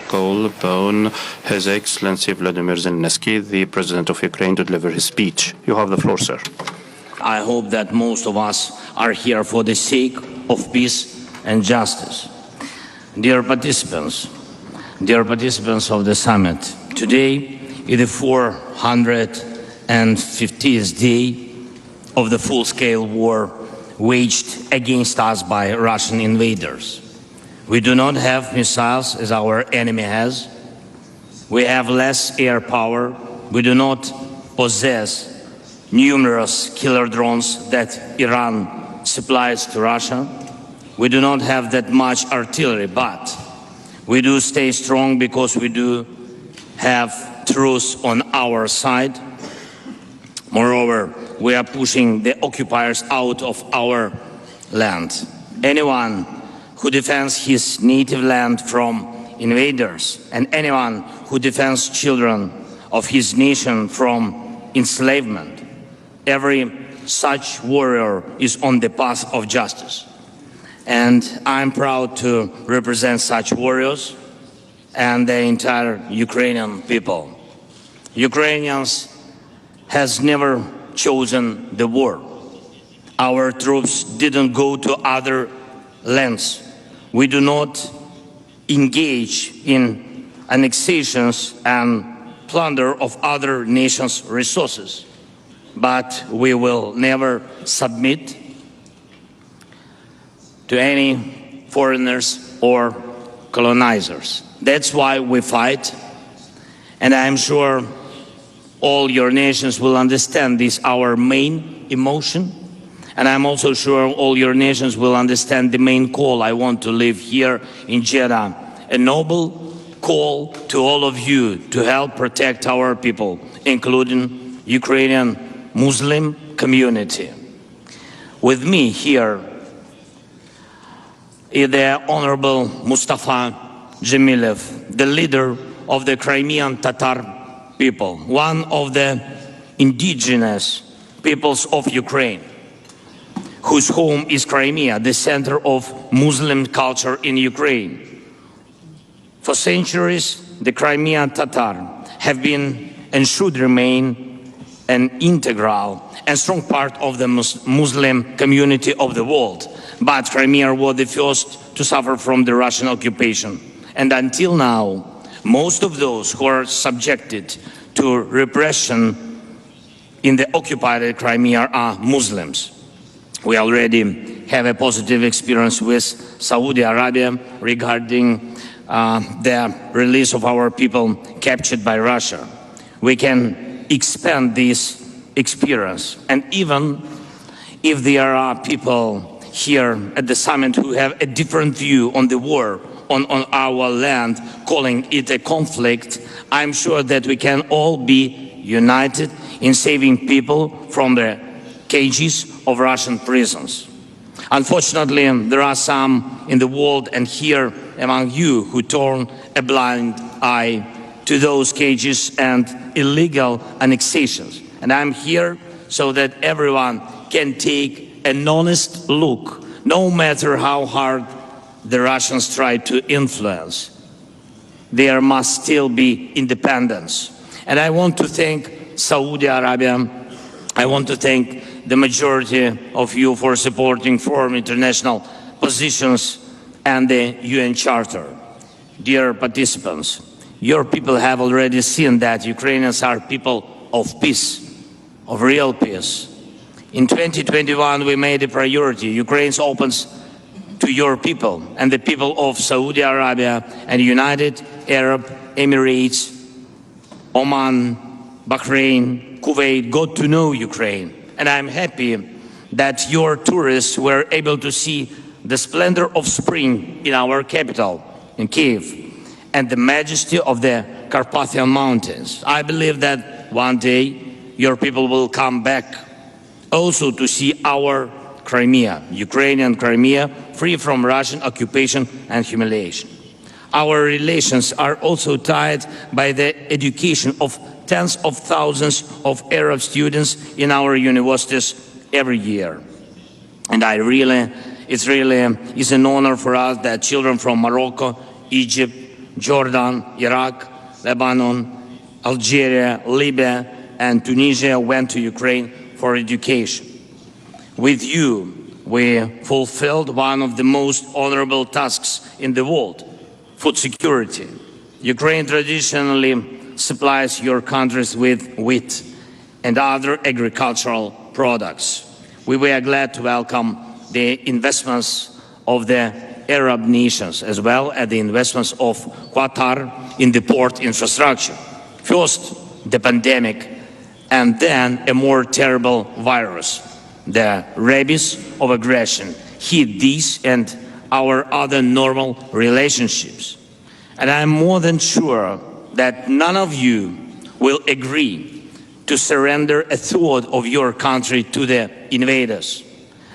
call upon His Excellency Vladimir Zelensky, the President of Ukraine, to deliver his speech. You have the floor, sir. I hope that most of us are here for the sake of peace and justice. Dear participants of the summit, today is the 450th day of the full-scale war waged against us by Russian invaders. We do not have missiles as our enemy has. We have less air power. We do not possess numerous killer drones that Iran supplies to Russia. We do not have that much artillery, but we do stay strong because we do have truth on our side. Moreover, we are pushing the occupiers out of our land. Anyone who defends his native land from invaders, and anyone who defends children of his nation from enslavement, every such warrior is on the path of justice. And I'm proud to represent such warriors and the entire Ukrainian people. Ukrainians has never chosen the war. Our troops didn't go to other lands. We do not engage in annexations and plunder of other nations' resources, but we will never submit to any foreigners or colonizers. That's why we fight, and I'm sure all your nations will understand this, our main emotion. And I'm also sure all your nations will understand the main call I want to leave here in Jeddah, a noble call to all of you to help protect our people, including Ukrainian Muslim community. With me here is the Honorable Mustafa Dzhemilev, the leader of the Crimean Tatar people, one of the indigenous peoples of Ukraine, whose home is Crimea, the center of Muslim culture in Ukraine. For centuries, the Crimean Tatar have been and should remain an integral and strong part of the Muslim community of the world. But Crimea was the first to suffer from the Russian occupation. And until now, most of those who are subjected to repression in the occupied Crimea are Muslims. We already have a positive experience with Saudi Arabia regarding the release of our people captured by Russia. We can expand this experience. And even if there are people here at the summit who have a different view on the war on our land, calling it a conflict, I'm sure that we can all be united in saving people from the cages of Russian prisons. Unfortunately, there are some in the world and here among you who turn a blind eye to those cages and illegal annexations. And I'm here so that everyone can take an honest look, no matter how hard the Russians try to influence. There must still be independence. And I want to thank Saudi Arabia. I want to thank the majority of you for supporting firm international positions and the UN Charter. Dear participants, your people have already seen that Ukrainians are people of peace, of real peace. In 2021, we made a priority. Ukraine opens to your people and the people of Saudi Arabia and United Arab Emirates, Oman, Bahrain, Kuwait got to know Ukraine. And I'm happy that your tourists were able to see the splendor of spring in our capital, in Kiev, and the majesty of the Carpathian Mountains. I believe that one day your people will come back also to see our Crimea, Ukrainian Crimea, free from Russian occupation and humiliation. Our relations are also tied by the education of tens of thousands of Arab students in our universities every year. And it really is an honor for us that children from Morocco, Egypt, Jordan, Iraq, Lebanon, Algeria, Libya, and Tunisia went to Ukraine for education. With you, we fulfilled one of the most honorable tasks in the world, food security. Ukraine traditionally supplies your countries with wheat and other agricultural products. We were glad to welcome the investments of the Arab nations, as well as the investments of Qatar in the port infrastructure. First, the pandemic, and then a more terrible virus, the rabies of aggression, hit these and our other normal relationships. And I'm more than sure that none of you will agree to surrender a third of your country to the invaders.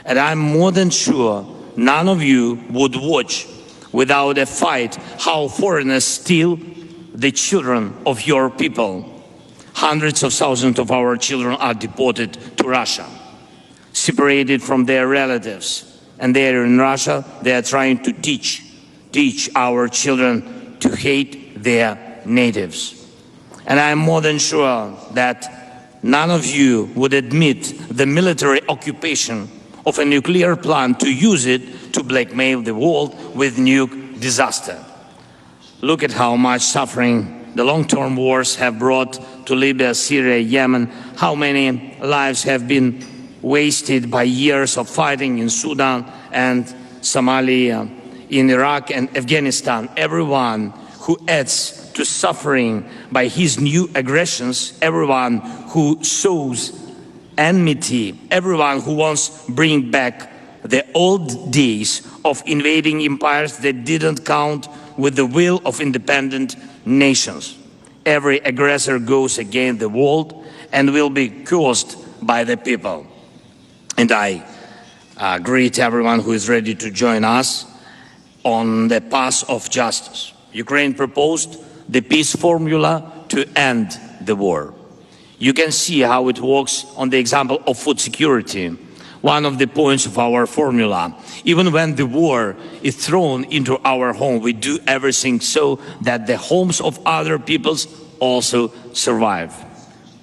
And I'm more than sure none of you would watch without a fight how foreigners steal the children of your people. Hundreds of thousands of our children are deported to Russia, separated from their relatives. And there in Russia, they are trying to teach our children to hate their natives. And I'm more than sure that none of you would admit the military occupation of a nuclear plant to use it to blackmail the world with nuke disaster. Look at how much suffering the long-term wars have brought to Libya, Syria, Yemen, how many lives have been wasted by years of fighting in Sudan and Somalia, in Iraq and Afghanistan. Everyone who adds to suffering by his new aggressions, everyone who sows enmity, everyone who wants to bring back the old days of invading empires that didn't count with the will of independent nations. Every aggressor goes against the world and will be cursed by the people. And I greet everyone who is ready to join us on the path of justice. Ukraine proposed the peace formula to end the war. You can see how it works on the example of food security, one of the points of our formula. Even when the war is thrown into our home, we do everything so that the homes of other peoples also survive.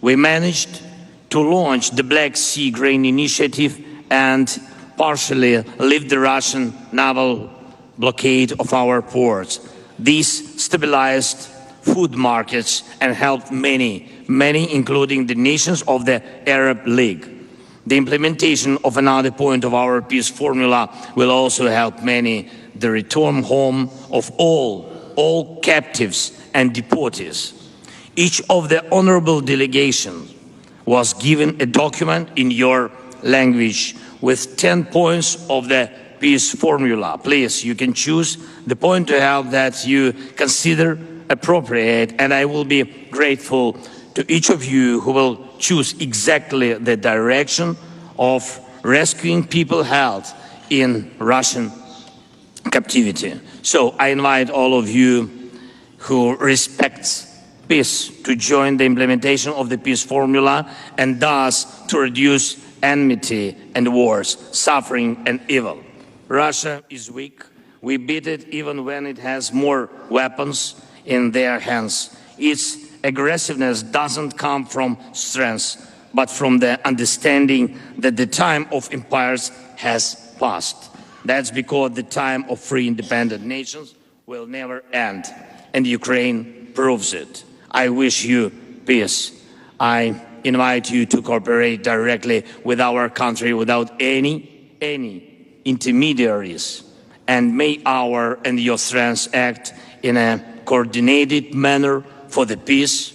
We managed to launch the Black Sea Grain Initiative and partially lift the Russian naval blockade of our ports. This stabilized food markets and helped many, including the nations of the Arab League. The implementation of another point of our peace formula will also help many, the return home of all captives and deportees. Each of the honorable delegations was given a document in your language with 10 points of the peace formula. Please, you can choose the point to help that you consider appropriate, and I will be grateful to each of you who will choose exactly the direction of rescuing people held in Russian captivity. So I invite all of you who respect peace to join the implementation of the peace formula and thus to reduce enmity and wars, suffering and evil. Russia is weak. We beat it even when it has more weapons in their hands. Its aggressiveness doesn't come from strength, but from the understanding that the time of empires has passed. That's because the time of free independent nations will never end, and Ukraine proves it. I wish you peace. I invite you to cooperate directly with our country without any intermediaries, and may our and your strengths act in a coordinated manner for the peace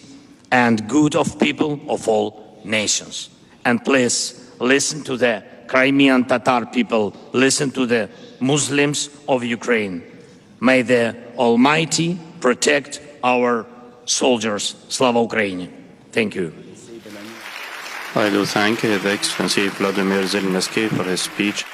and good of people of all nations. And please listen to the Crimean Tatar people, listen to the Muslims of Ukraine. May the Almighty protect our soldiers. Slava Ukraini. Thank you. I do thank His Excellency Vladimir Zelensky for his speech.